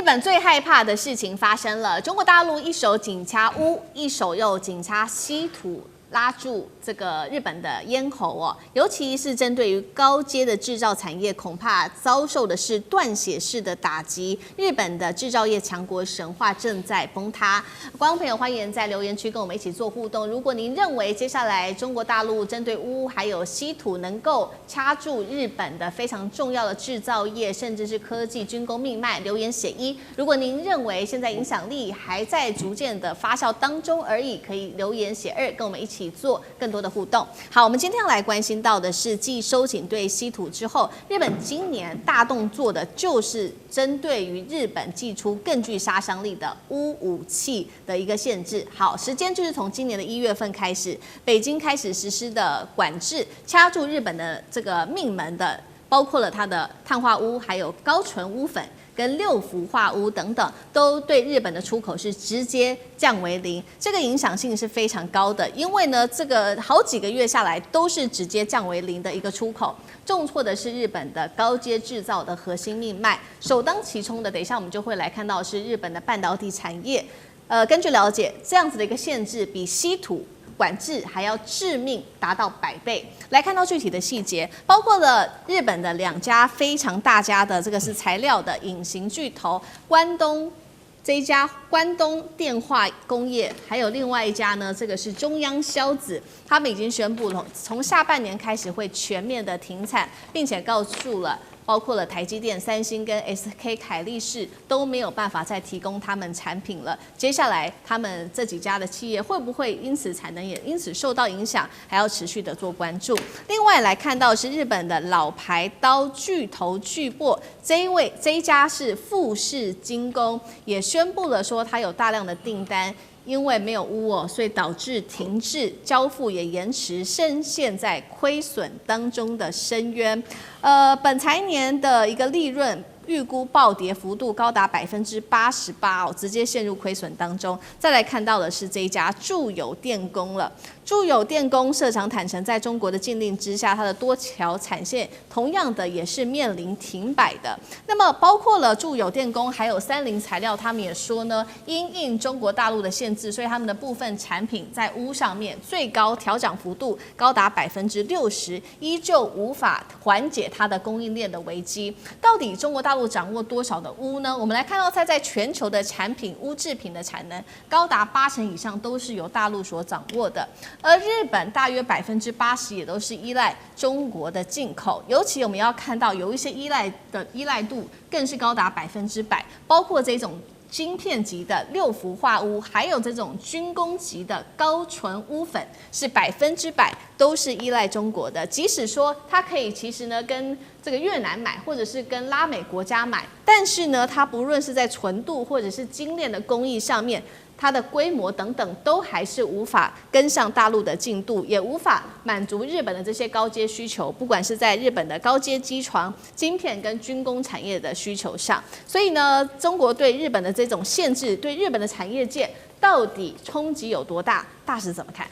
本最害怕的事情发生了，中国大陆一手紧掐钨，一手又紧掐稀土，拉住这个日本的咽喉哦。尤其是针对于高阶的制造产业，恐怕遭受的是断血式的打击。日本的制造业强国神话正在崩塌。观众朋友，欢迎在留言区跟我们一起做互动。如果您认为接下来中国大陆针对钨还有稀土能够掐住日本的非常重要的制造业，甚至是科技军工命脉，留言写1。如果您认为现在影响力还在逐渐的发酵当中而已，可以留言写2，跟我们一起做更多的互动。好，我们今天要来关心到的是，继收紧对稀土之后，日本今年大动作的就是针对于日本祭出更具杀伤力的钨武器的一个限制。好，时间就是从今年的1月份开始，北京开始实施的管制，掐住日本的这个命门的，包括了它的碳化钨，还有高纯钨粉跟6氟化钨等等，都对日本的出口是直接降为0，这个影响性是非常高的。因为呢，这个好几个月下来都是直接降为0的一个出口，重挫的是日本的高阶制造的核心命脉，首当其冲的，等一下我们就会来看到是日本的半导体产业。根据了解，这样子的一个限制比稀土管制还要致命，达到100倍。来看到具体的细节，包括了日本的2家非常大家的这个是材料的隐形巨头，关东这一家关东电化工业，还有另外一家呢，这个是中央硝子，他们已经宣布了，从下半年开始会全面的停产，并且告诉了。包括了台积电、三星跟 SK 海力士都没有办法再提供他们产品了。接下来，他们这几家的企业会不会因此产能也因此受到影响，还要持续的做关注。另外来看到是日本的老牌刀巨头巨擘，这一家是富士精工，也宣布了说它有大量的订单。因为没有钨哦，所以导致停滞、交付也延迟，深陷在亏损当中的深渊。本财年的一个利润预估暴跌幅度高达88%哦，直接陷入亏损当中。再来看到的是这一家住友电工了。住友电工社长坦承，在中国的禁令之下，它的多条产线同样的也是面临停摆的。那么包括了住友电工，还有30材料，他们也说呢，因应中国大陆的限制，所以他们的部分产品在钨上面最高调涨幅度高达60%，依旧无法缓解它的供应链的危机。到底中国大陆掌握多少的钨呢？我们来看到，在全球的产品钨制品的产能高达80%以上都是由大陆所掌握的。而日本大约80%也都是依赖中国的进口，尤其我们要看到有一些依赖度更是高达100%，包括这种晶片级的6氟化钨，还有这种军工级的高纯钨粉，是100%都是依赖中国的。即使说它可以其实呢跟这个越南买，或者是跟拉美国家买，但是呢它不论是在纯度或者是精炼的工艺上面，它的规模等等都还是无法跟上大陆的进度，也无法满足日本的这些高阶需求，不管是在日本的高阶机床、晶片跟军工产业的需求上。所以呢，中国对日本的这种限制，对日本的产业界到底冲击有多大？大使怎么看？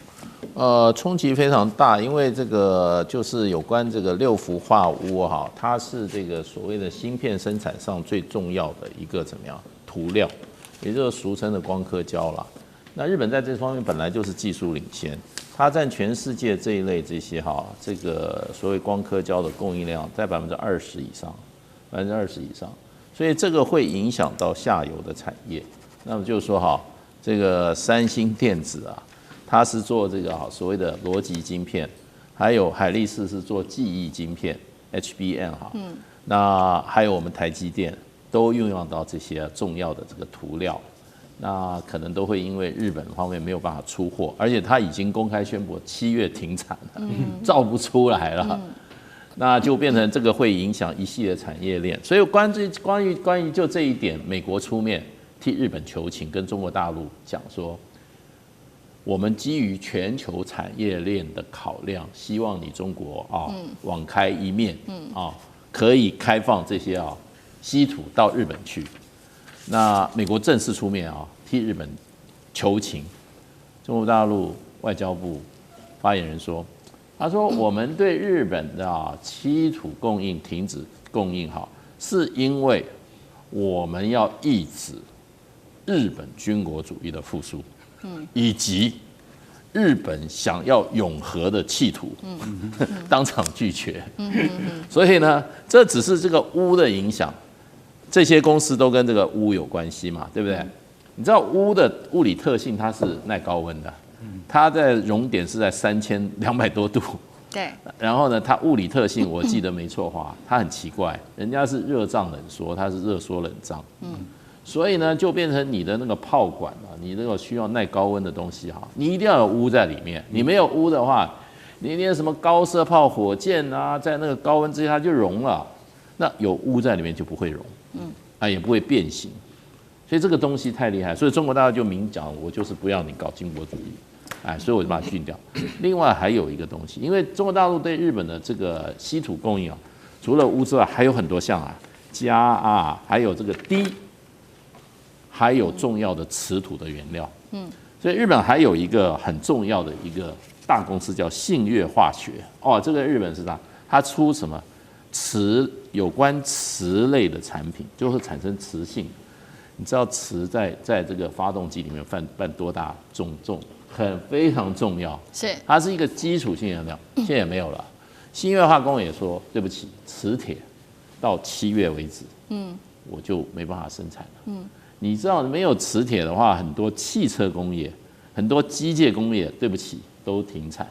冲击非常大，因为这个就是有关这个6氟化钨哈，它是这个所谓的芯片生产上最重要的一个怎么样涂料。也就是俗称的光刻胶啦。那日本在这方面本来就是技术领先，它占全世界这一类这些这个所谓光刻胶的供应量在20%以上，20%以上，所以这个会影响到下游的产业。那么就是说这个三星电子啊，它是做这个所谓的逻辑晶片，还有海力士是做记忆晶片 HBM 那还有我们台积电。都运用到这些重要的这个涂料，那可能都会因为日本方面没有办法出货，而且他已经公开宣布7月停产了，造不出来了，那就变成这个会影响一系列产业链。所以关于就这一点，美国出面替日本求情，跟中国大陆讲说，我们基于全球产业链的考量，希望你中国网开一面可以开放这些稀土到日本去，那美国正式出面替日本求情。中国大陆外交部发言人说，他说我们对日本的稀土供应停止供应是因为我们要抑制日本军国主义的复苏，以及日本想要永和的企图，当场拒绝。所以呢，这只是这个钨的影响，这些公司都跟这个钨有关系嘛，对不对？你知道钨的物理特性，它是耐高温的，它在熔点是在3200多度。对。然后呢，它物理特性我记得没错的话，它很奇怪，人家是热胀冷缩，它是热缩冷胀。所以呢，就变成你的那个炮管啊，你那个需要耐高温的东西哈，你一定要有钨在里面。你没有钨的话，你连什么高射炮火箭啊，在那个高温之下它就融了。那有钨在里面就不会融，也不会变形。所以这个东西太厉害，所以中国大陆就明讲，我就是不要你搞军国主义，所以我就把它禁掉。另外还有一个东西，因为中国大陆对日本的这个稀土供应啊，除了钨之外，还有很多项镓啊，还有这个锑。还有重要的瓷土的原料，所以日本还有一个很重要的一个大公司叫信越化学这个日本是它出什么有关瓷类的产品，就会产生磁性。你知道瓷在这个发动机里面扮多大重非常重要，是它是一个基础性原料，现在也没有了。信越化工也说对不起，磁铁到7月为止，我就没办法生产了。你知道没有磁铁的话，很多汽车工业、很多机械工业，对不起，都停产。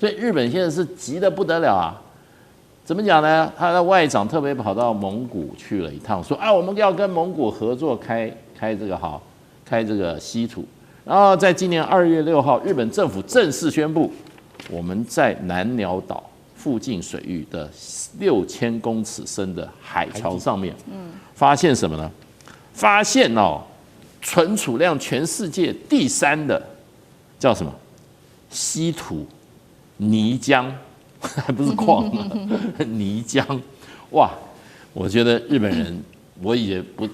所以日本现在是急得不得了啊！怎么讲呢？他的外长特别跑到蒙古去了一趟，说我们要跟蒙古合作开这个稀土。然后在今年2月6号，日本政府正式宣布，我们在南鸟岛附近水域的6000公尺深的海桥上面，发现什么呢？发现存储量全世界第3的叫什么？稀土泥浆，还不是矿啊，泥浆。哇！我觉得日本人，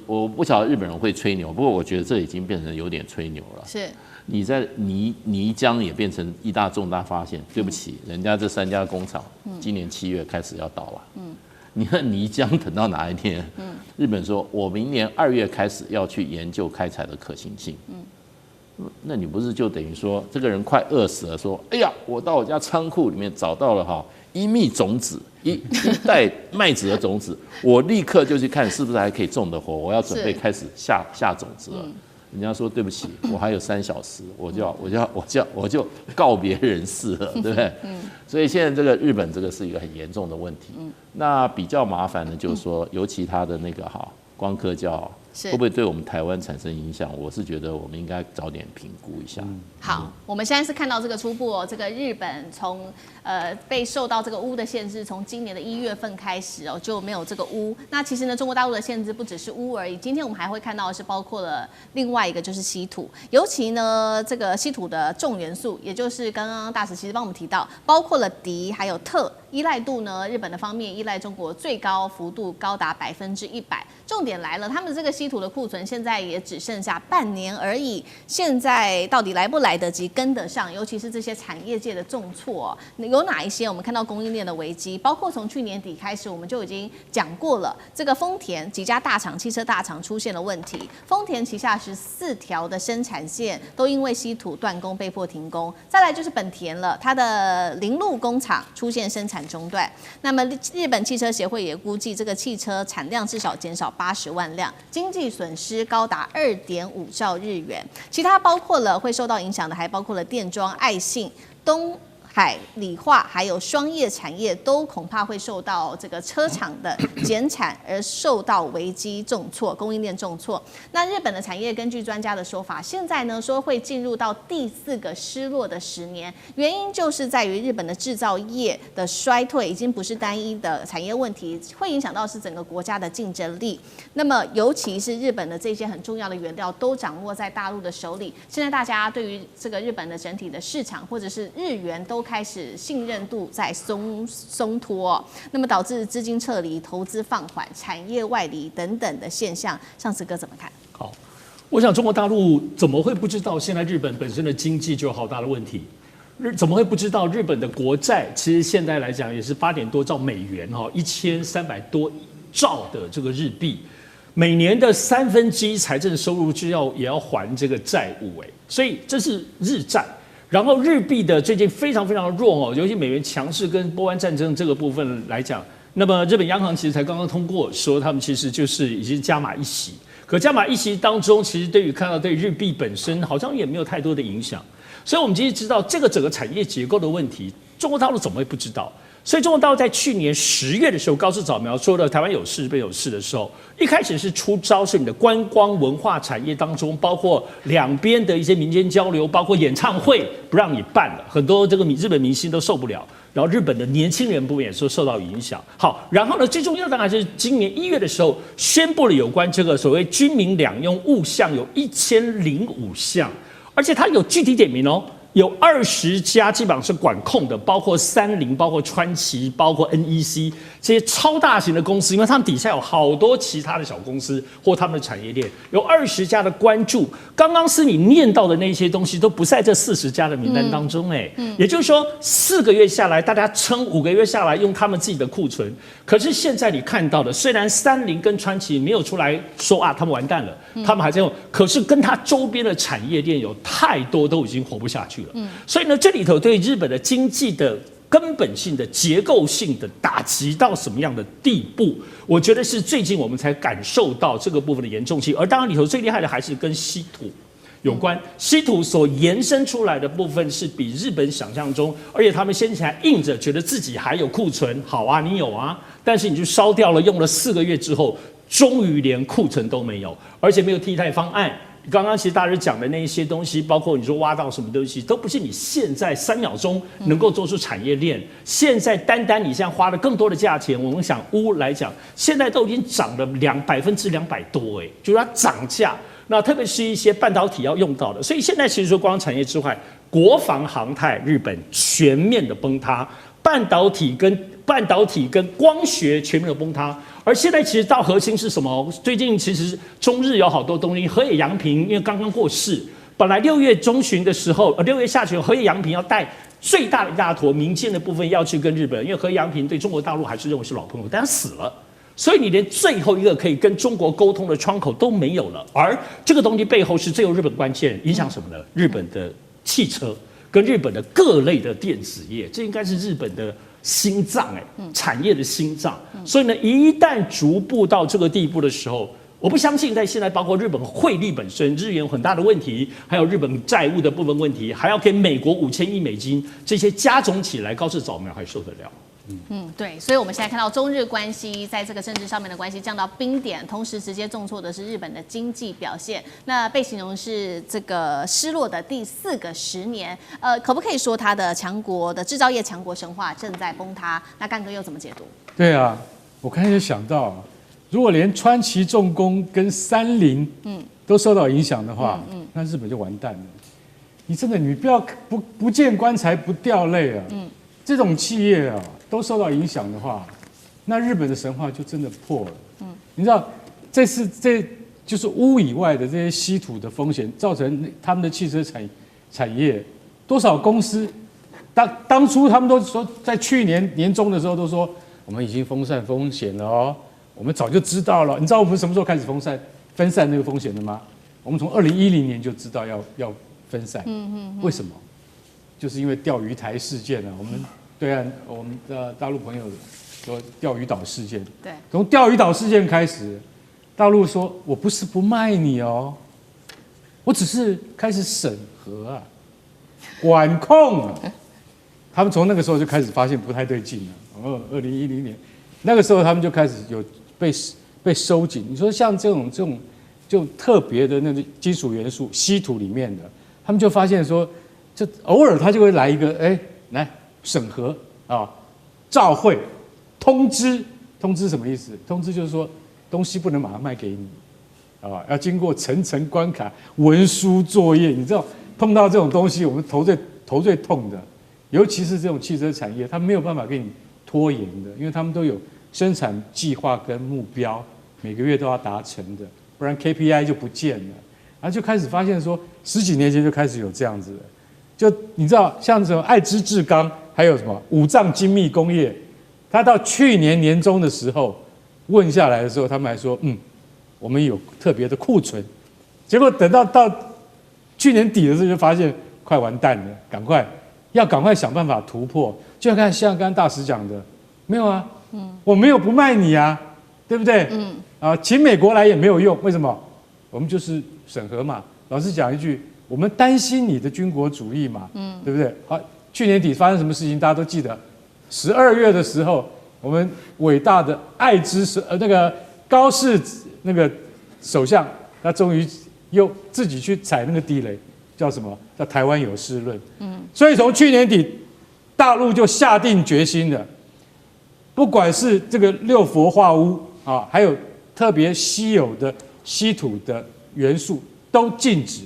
我不晓得日本人会吹牛，不过我觉得这已经变成有点吹牛了。是。你在泥浆也变成一大重大发现，对不起，人家这3家工厂今年7月开始要倒了。你看泥浆等到哪一天？日本说，我明年2月开始要去研究开采的可行性。那你不是就等于说，这个人快饿死了，说，哎呀，我到我家仓库里面找到了一粒种子，一袋麦子的种子，我立刻就去看是不是还可以种得活，我要准备开始下种子了。人家说对不起，我还有3小时，我就告别人世了，对不对？所以现在这个日本这个是一个很严重的问题。那比较麻烦的就是说，尤其它的那个光刻胶会不会对我们台湾产生影响？我是觉得我们应该早点评估一下。好，我们现在是看到这个初步这个日本从被受到这个钨的限制，从今年的1月份开始就没有这个钨。那其实呢，中国大陆的限制不只是钨而已。今天我们还会看到的是包括了另外一个就是稀土，尤其呢这个稀土的重元素，也就是刚刚大使其实帮我们提到，包括了镝还有锗，依赖度呢日本的方面依赖中国最高幅度高达100%。重点来了，他们这个稀土的库存现在也只剩下半年而已，现在到底来不来得及跟得上？尤其是这些产业界的重挫，有哪一些？我们看到供应链的危机，包括从去年底开始，我们就已经讲过了。这个丰田几家大厂、汽车大厂出现了问题，丰田旗下14条的生产线都因为稀土断供被迫停工。再来就是本田了，它的铃鹿工厂出现生产中断。那么日本汽车协会也估计，这个汽车产量至少减少80万辆，经济损失高达2.5兆日元。其他包括了会受到影响的，还包括了电装、爱信、东海理化还有双业产业都恐怕会受到这个车厂的减产而受到危机重挫，供应链重挫。那日本的产业根据专家的说法，现在呢说会进入到第4个失落的10年，原因就是在于日本的制造业的衰退已经不是单一的产业问题，会影响到是整个国家的竞争力。那么尤其是日本的这些很重要的原料都掌握在大陆的手里，现在大家对于这个日本的整体的市场或者是日元都开始信任度在松脱，那么导致资金撤离、投资放缓、产业外离等等的现象，上次哥怎么看？好，我想中国大陆怎么会不知道现在日本本身的经济就有好大的问题？怎么会不知道日本的国债其实现在来讲也是8点多兆美元，1300多兆的这个日币。每年的1/3财政收入也要还这个债务，所以这是日债。然后日币的最近非常非常弱哦，尤其美元强势跟波湾战争这个部分来讲，那么日本央行其实才刚刚通过说他们其实就是已经加码一息，可加码一息当中，其实看到对日币本身好像也没有太多的影响，所以我们其实知道这个整个产业结构的问题，中国大陆怎么会不知道？所以中国大陆在去年10月的时候，高市早苗说了台湾有事，日本有事的时候，一开始是出招，是你的观光文化产业当中，包括两边的一些民间交流，包括演唱会不让你办了，很多这个日本明星都受不了，然后日本的年轻人部分也是受到影响。好，然后呢，最重要当然是今年1月的时候宣布了有关这个所谓军民两用物项有1005项，而且它有具体点名哦。有20家基本上是管控的，包括30，包括川崎，包括 NEC 这些超大型的公司，因为他们底下有好多其他的小公司或他们的产业链，有20家的关注。刚刚是你念到的那些东西都不在这40家的名单当中，也就是说4个月下来，大家撑5个月下来用他们自己的库存。可是现在你看到的，虽然30跟川崎没有出来说啊，他们完蛋了，他们还在用，可是跟他周边的产业链有太多都已经活不下去了。所以呢，这里头对日本的经济的根本性的结构性的打击到什么样的地步，我觉得是最近我们才感受到这个部分的严重性。而当然里头最厉害的还是跟稀土有关，稀土所延伸出来的部分是比日本想象中，而且他们先前还硬着觉得自己还有库存，好啊，你有啊，但是你就烧掉了，用了4个月之后，终于连库存都没有，而且没有替代方案。刚刚其实大家讲的那些东西，包括你说挖到什么东西，都不是你现在3秒钟能够做出产业链。现在单你现在花了更多的价钱，我们想钨来讲，现在都已经涨了200%多，就是它涨价。那特别是一些半导体要用到的，所以现在其实说光产业之外，国防航太日本全面的崩塌，半导体跟光学全面的崩塌。而现在其实到核心是什么？最近其实中日有好多东西，河野洋平因为刚刚过世，本来6月中旬的时候，6月下旬，河野洋平要带最大的一大坨民间的部分要去跟日本，因为河野洋平对中国大陆还是认为是老朋友，但他死了。所以你连最后一个可以跟中国沟通的窗口都没有了，而这个东西背后是最有日本关键，影响什么呢？日本的汽车跟日本的各类的电子业，这应该是日本的心脏产业的心脏。所以呢，一旦逐步到这个地步的时候，我不相信在现在包括日本汇率本身，日元有很大的问题，还有日本债务的部分问题，还要给美国5000亿美金，这些加总起来，高市早苗还受得了。对，所以我们现在看到中日关系在这个政治上面的关系降到冰点，同时直接重挫的是日本的经济表现，那被形容是这个失落的第4个10年。可不可以说它的强国的制造业强国神话正在崩塌？那干哥又怎么解读？对啊，我刚才就想到，如果连川崎重工跟30都受到影响的话，那日本就完蛋了。你真的，你不要不见棺材不掉泪啊！这种企业啊都受到影响的话，那日本的神话就真的破了。你知道，这就是钨以外的这些稀土的风险，造成他们的汽车产业多少公司，当初他们都说，在去年年中的时候都说，我们已经分散风险了哦，我们早就知道了。你知道我们什么时候开始分散那个风险的吗？我们从2010年就知道要分散。为什么？就是因为钓鱼台事件啊，我们对岸我们的大陆朋友说钓鱼岛事件，对，从钓鱼岛事件开始，大陆说我不是不卖你哦，我只是开始审核啊，管控啊。他们从那个时候就开始发现不太对劲了。2010年那个时候他们就开始有被收紧。你说像这种就特别的那个金属元素稀土里面的，他们就发现说。就偶尔他就会来一个，来审核啊，照会，通知什么意思？通知就是说东西不能马上卖给你，啊，要经过层层关卡、文书作业。你知道碰到这种东西，我们头最痛的，尤其是这种汽车产业，它没有办法给你拖延的，因为他们都有生产计划跟目标，每个月都要达成的，不然 KPI 就不见了。然后就开始发现说，10几年前就开始有这样子的。就你知道，像什么爱知制钢，还有什么武藏精密工业，他到去年年中的时候问下来的时候，他们还说，我们有特别的库存。结果等到去年底的时候，就发现快完蛋了，赶快想办法突破。就要看像刚刚大使讲的，没有啊，我没有不卖你啊，对不对？请美国来也没有用，为什么？我们就是审核嘛。老实讲一句，我们担心你的军国主义嘛，对不对？好，去年底发生什么事情，大家都记得。12月的时候，我们伟大的爱之那个高市那个首相，他终于又自己去踩那个地雷，叫什么？叫台湾有事论。所以从去年底，大陆就下定决心了，不管是这个六氟化钨啊，还有特别稀有的稀土的元素都禁止。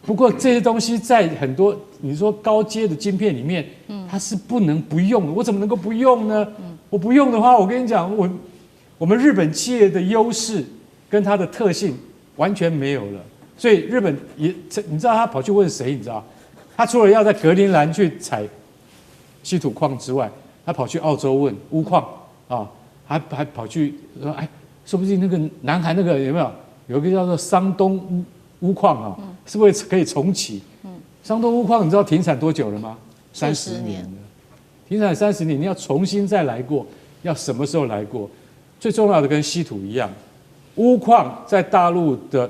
不过这些东西在很多你说高阶的晶片里面，它是不能不用的。我怎么能够不用呢？我不用的话，我跟你讲，我们日本企业的优势跟它的特性完全没有了。所以日本也，你知道他跑去问谁？你知道，他除了要在格陵兰去采稀土矿之外，他跑去澳洲问钨矿啊，还跑去说，哎，说不定那个南韩那个有没有一个叫做桑东钨矿啊，是不是可以重启？桑东钨矿你知道停产多久了吗？30年了，停产30年，你要重新再来过，要什么时候来过？最重要的跟稀土一样，钨矿在大陆的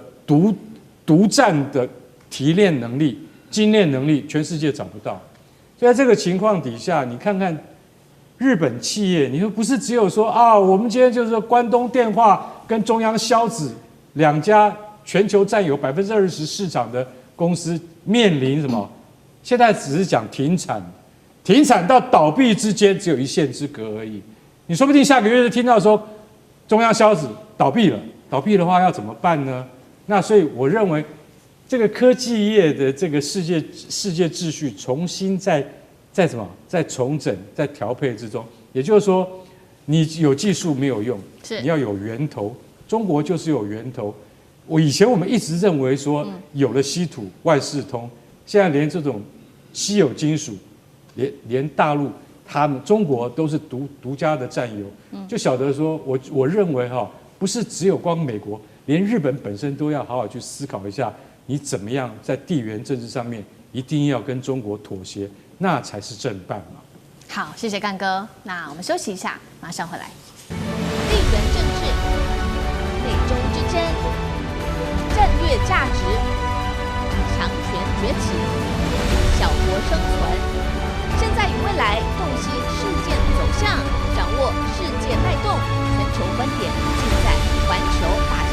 独占的提炼能力、精炼能力，全世界找不到。所以在这个情况底下，你看看日本企业，你说不是只有说啊，我们今天就是说关东电话跟中央硝子2家全球占有20%市场的公司面临什么？现在只是讲停产到倒闭之间只有一线之隔而已。你说不定下个月就听到说中央硝子倒闭了，倒闭的话要怎么办呢？那所以我认为，这个科技业的这个世界秩序重新在重整、在调配之中。也就是说，你有技术没有用，你要有源头。中国就是有源头。以前我们一直认为说，有了稀土万事通，现在连这种稀有金属，连大陆中国都是独家的占有，就晓得说，我认为不是只有光美国。连日本本身都要好好去思考一下，你怎么样在地缘政治上面一定要跟中国妥协，那才是正办嘛。好，谢谢干哥。那我们休息一下，马上回来。地缘政治、美中之争、战略价值、强权崛起、小国生存，现在与未来洞悉事件走向，掌握世界脉动，全球观点尽在环球大。